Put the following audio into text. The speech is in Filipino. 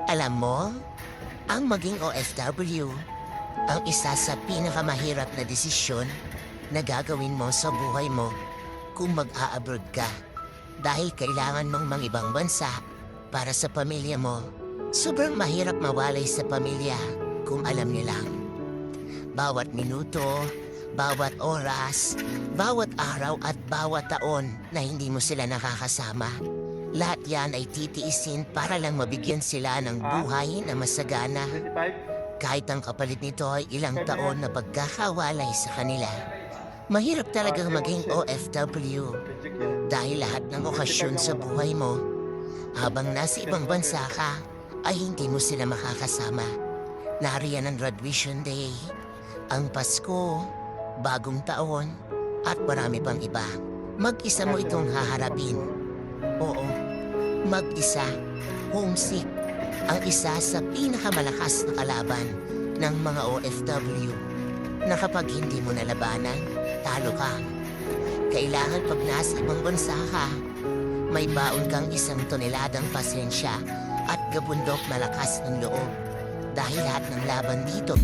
Alam mo, ang maging OFW, ang isa sa pinakamahirap na desisyon na gagawin mo sa buhay mo kung mag-a-abroad ka. Dahil kailangan mong mangibang bansa para sa pamilya mo. Sobrang mahirap mawalay sa pamilya kung alam niyo lang. Bawat minuto, bawat oras, bawat araw at bawat taon na hindi mo sila nakakasama. Lahat yan ay titiisin para lang mabigyan sila ng buhay na masagana. 25? Kahit ang kapalit nito ay ilang taon na pagkakawalay sa kanila. Mahirap talagang maging OFW dahil lahat ng okasyon sa buhay mo, habang nasa ibang bansa ka, ay hindi mo sila makakasama. Nariyan ang graduation day, ang Pasko, bagong taon, at marami pang iba. Mag-isa mo itong haharapin. Oo, mag-isa, homesick, ang isa sa pinakamalakas na kalaban ng mga OFW na kapag hindi mo nalabanan, talo ka. Kailangan pag nasa ibang bansa ka, may baon kang 1 toneladang pasensya at gabundok malakas ng loob. Dahil lahat ng laban dito